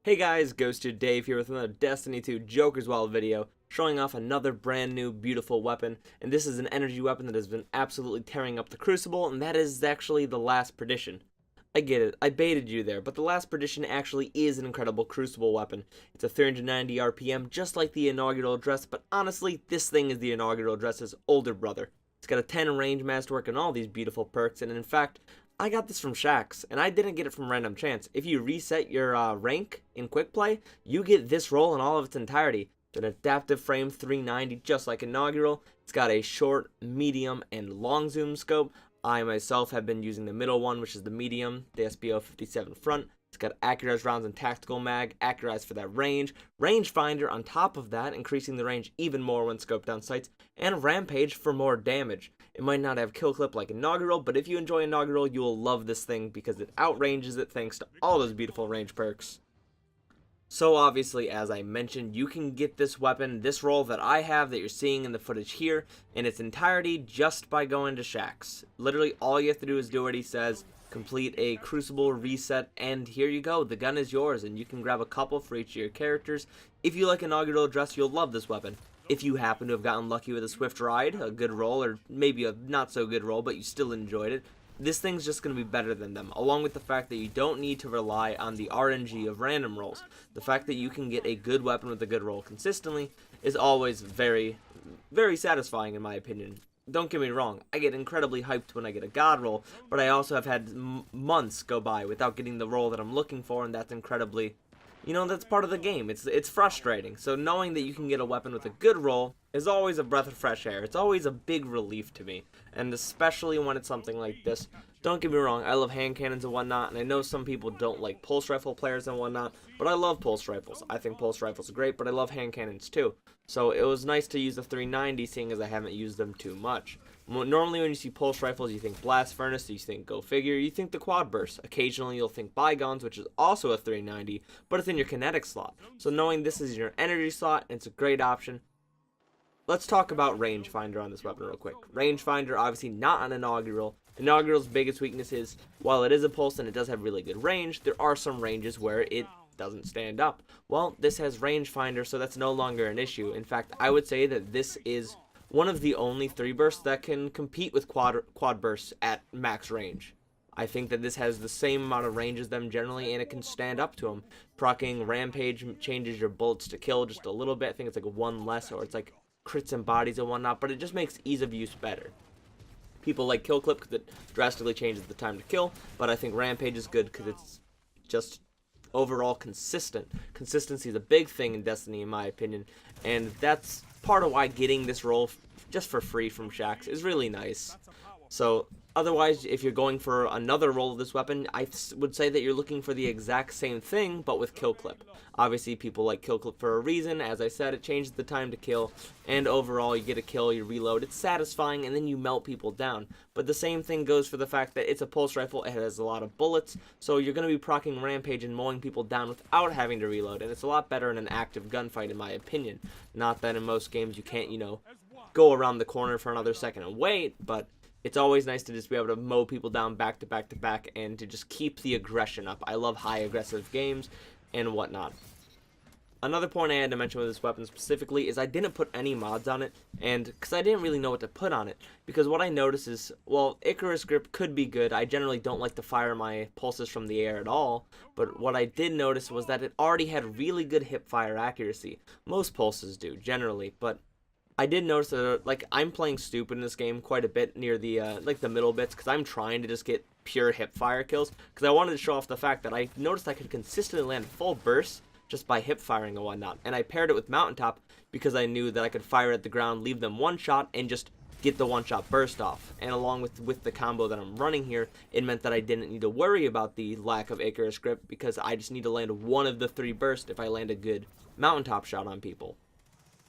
Hey guys, Ghosted Dave here with another Destiny 2 Joker's Wild video, showing off another brand new beautiful weapon, and this is an energy weapon that has been absolutely tearing up the Crucible, and that is actually the last Perdition. I get it, I baited you there, but the last Perdition actually is an incredible Crucible weapon. It's a 390 RPM, just like the inaugural address, but honestly, this thing is the inaugural address's older brother. It's got a 10 range masterwork and all these beautiful perks, and in fact, I got this from shaxx, and I didn't get it from random chance. If you reset your rank in quick play, you get this roll in all of its entirety. It's an adaptive frame 390, just like inaugural. It's got a short, medium, and long zoom scope. I myself have been using the middle one, which is the medium, the SBO 57 front. It's got accurized rounds and tactical mag, accurized for that rangefinder on top of that, increasing the range even more when scoped down sights, and Rampage for more damage. It might not have kill clip like inaugural, but if you enjoy inaugural, you will love this thing because it outranges it thanks to all those beautiful range perks. So obviously, as I mentioned, you can get this weapon, this roll that I have that you're seeing in the footage here, in its entirety just by going to shaxx. Literally all you have to do is do what he says, complete a Crucible reset, and here you go, the gun is yours, and you can grab a couple for each of your characters. If you like inaugural address, you'll love this weapon. If you happen to have gotten lucky with a swift ride, a good roll, or maybe a not so good roll, but you still enjoyed it, this thing's just going to be better than them, along with the fact that you don't need to rely on the RNG of random rolls. The fact that you can get a good weapon with a good roll consistently is always very, very satisfying in my opinion. Don't get me wrong, I get incredibly hyped when I get a god roll, but I also have had months go by without getting the roll that I'm looking for, and that's incredibly, that's part of the game. It's frustrating. So knowing that you can get a weapon with a good roll is always a breath of fresh air. It's always a big relief to me, and especially when it's something like this. Don't get me wrong, I love hand cannons and whatnot, and I know some people don't like pulse rifle players and whatnot, but I love pulse rifles. I think pulse rifles are great, but I love hand cannons too. So it was nice to use the 390, seeing as I haven't used them too much. Normally when you see pulse rifles, you think blast furnace, you think go figure, you think the quad burst. Occasionally you'll think bygones, which is also a 390, but it's in your kinetic slot. So knowing this is your energy slot, it's a great option. Let's talk about rangefinder on this weapon real quick. Rangefinder, obviously not an inaugural. Inaugural's biggest weakness is, while it is a pulse and it does have really good range, there are some ranges where it doesn't stand up. Well, this has rangefinder, so that's no longer an issue. In fact, I would say that this is one of the only 3 bursts that can compete with quad bursts at max range. I think that this has the same amount of range as them generally, and it can stand up to them. Proccing Rampage changes your bullets to kill just a little bit. I think it's like 1 less, or it's like crits and bodies and whatnot, but it just makes ease of use better. People like kill clip because it drastically changes the time to kill, but I think Rampage is good because it's just overall consistent. Consistency is a big thing in Destiny in my opinion, and that's part of why getting this roll just for free from shaxx is really nice. So otherwise, if you're going for another roll of this weapon, I would say that you're looking for the exact same thing, but with kill clip. Obviously, people like kill clip for a reason. As I said, it changes the time to kill, and overall, you get a kill, you reload. It's satisfying, and then you melt people down. But the same thing goes for the fact that it's a pulse rifle. It has a lot of bullets, so you're going to be proccing Rampage and mowing people down without having to reload, and it's a lot better in an active gunfight, in my opinion. Not that in most games you can't, go around the corner for another second and wait, but it's always nice to just be able to mow people down back to back to back and to just keep the aggression up. I love high aggressive games and whatnot. Another point I had to mention with this weapon specifically is I didn't put any mods on it, and because I didn't really know what to put on it. Because what I noticed is, well, Icarus grip could be good. I generally don't like to fire my pulses from the air at all, but what I did notice was that it already had really good hip fire accuracy. Most pulses do, generally, but I did notice that, like, I'm playing stupid in this game quite a bit near the, the middle bits, because I'm trying to just get pure hip fire kills, because I wanted to show off the fact that I noticed I could consistently land full bursts just by hip firing and whatnot, and I paired it with mountaintop because I knew that I could fire at the ground, leave them one shot, and just get the one-shot burst off. And along with the combo that I'm running here, it meant that I didn't need to worry about the lack of Icarus grip, because I just need to land one of the 3 bursts if I land a good mountaintop shot on people.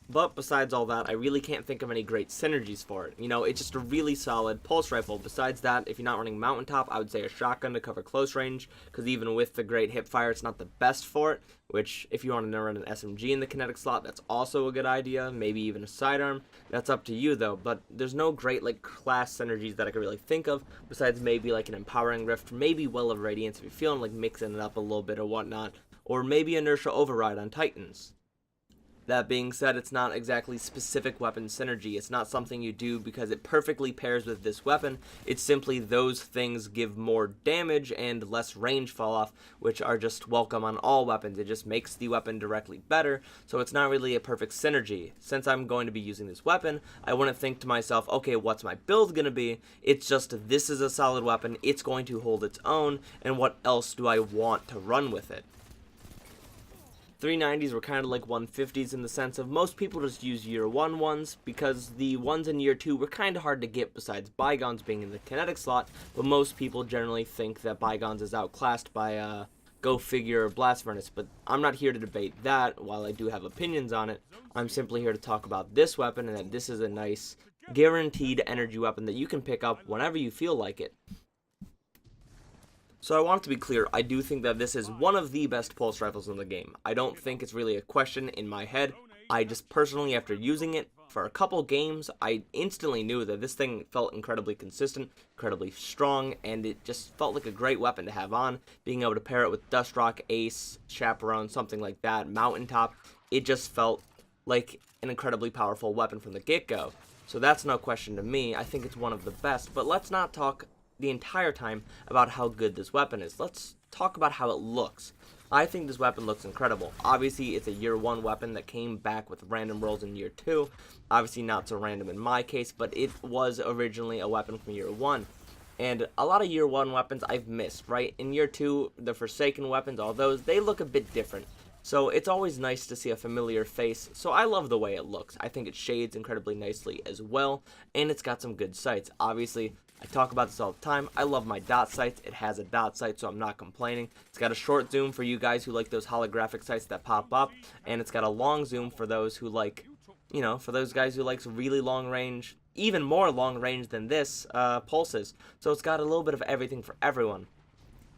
But besides all that, I really can't think of any great synergies for it. It's just a really solid pulse rifle. Besides that, if you're not running mountaintop, I would say a shotgun to cover close range, because even with the great hip fire, it's not the best for it, which if you want to run an SMG in the kinetic slot, that's also a good idea. Maybe even a sidearm. That's up to you though, but there's no great class synergies that I could really think of, besides maybe like an empowering rift, maybe Well of Radiance if you're feeling like mixing it up a little bit or whatnot. or maybe inertia override on Titans. That being said, it's not exactly specific weapon synergy. It's not something you do because it perfectly pairs with this weapon. It's simply those things give more damage and less range fall off, which are just welcome on all weapons. It just makes the weapon directly better, so it's not really a perfect synergy. Since I'm going to be using this weapon, I wouldn't think to myself, okay, what's my build going to be? It's just, this is a solid weapon, it's going to hold its own, and what else do I want to run with it? 390s were kind of like 150s in the sense of most people just use year 1 ones because the ones in year 2 were kind of hard to get besides Bygones being in the kinetic slot, but most people generally think that Bygones is outclassed by Go Figure Blast Furnace, but I'm not here to debate that. While I do have opinions on it, I'm simply here to talk about this weapon and that this is a nice guaranteed energy weapon that you can pick up whenever you feel like it. So I want to be clear, I do think that this is one of the best pulse rifles in the game. I don't think it's really a question in my head. I just personally, after using it for a couple games, I instantly knew that this thing felt incredibly consistent, incredibly strong, and it just felt like a great weapon to have on. Being able to pair it with Dustrock, Ace, Chaperone, something like that, Mountaintop, it just felt like an incredibly powerful weapon from the get-go. So that's no question to me. I think it's one of the best, but let's not talk the entire time about how good this weapon is. Let's talk about how it looks. I think this weapon looks incredible. Obviously, it's a year 1 weapon that came back with random rolls in year 2. Obviously not so random in my case, but it was originally a weapon from year 1. And a lot of year 1 weapons I've missed, right? In year 2, the Forsaken weapons, all those, they look a bit different. So it's always nice to see a familiar face, so I love the way it looks. I think it shades incredibly nicely as well, and it's got some good sights. Obviously, I talk about this all the time. I love my dot sights. It has a dot sight, so I'm not complaining. It's got a short zoom for you guys who like those holographic sights that pop up, and it's got a long zoom for those who like, you know, for those guys who likes really long range, even more long range than this, pulses. So it's got a little bit of everything for everyone.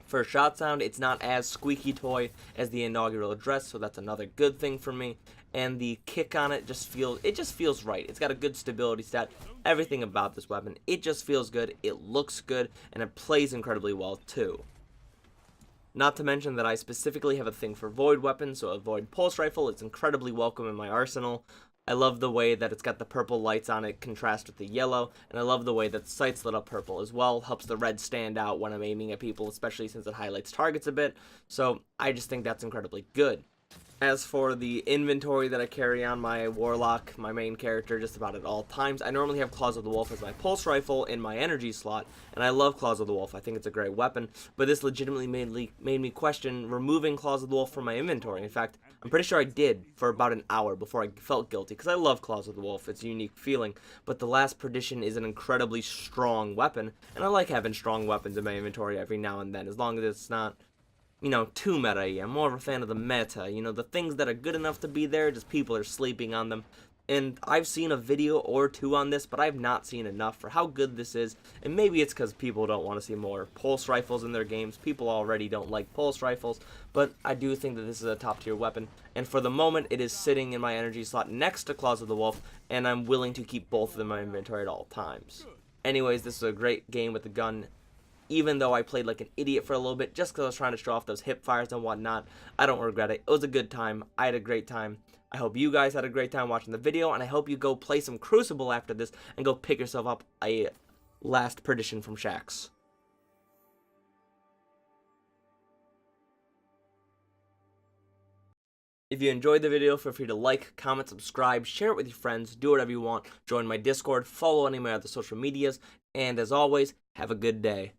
For shot sound, it's not as squeaky toy as the inaugural address, so that's another good thing for me. And the kick on it just feels right. It's got a good stability stat. Everything about this weapon, it just feels good, it looks good, and it plays incredibly well too. Not to mention that I specifically have a thing for void weapons, so a void pulse rifle, it's incredibly welcome in my arsenal. I love the way that it's got the purple lights on it contrast with the yellow, and I love the way that the sight's lit up purple as well. Helps the red stand out when I'm aiming at people, especially since it highlights targets a bit, so I just think that's incredibly good. As for the inventory that I carry on my Warlock, my main character, just about at all times, I normally have Claws of the Wolf as my pulse rifle in my energy slot, and I love Claws of the Wolf. I think it's a great weapon, but this legitimately made me question removing Claws of the Wolf from my inventory. In fact, I'm pretty sure I did for about an hour before I felt guilty, because I love Claws of the Wolf. It's a unique feeling, but the last Perdition is an incredibly strong weapon, and I like having strong weapons in my inventory every now and then, as long as it's not, you know, too meta. I'm more of a fan of the meta, you know, the things that are good enough to be there, just people are sleeping on them. And I've seen a video or two on this, but I've not seen enough for how good this is, and maybe it's because people don't want to see more pulse rifles in their games. People already don't like pulse rifles, but I do think that this is a top tier weapon, and for the moment it is sitting in my energy slot next to Claws of the Wolf, and I'm willing to keep both of them in my inventory at all times. Anyways, this is a great game with the gun. Even though I played like an idiot for a little bit just because I was trying to show off those hip fires and whatnot, I don't regret it. It was a good time. I had a great time. I hope you guys had a great time watching the video, and I hope you go play some Crucible after this and go pick yourself up a last Perdition from shaxx. If you enjoyed the video, feel free to like, comment, subscribe, share it with your friends, do whatever you want, join my Discord, follow any of my other social medias, and as always, have a good day.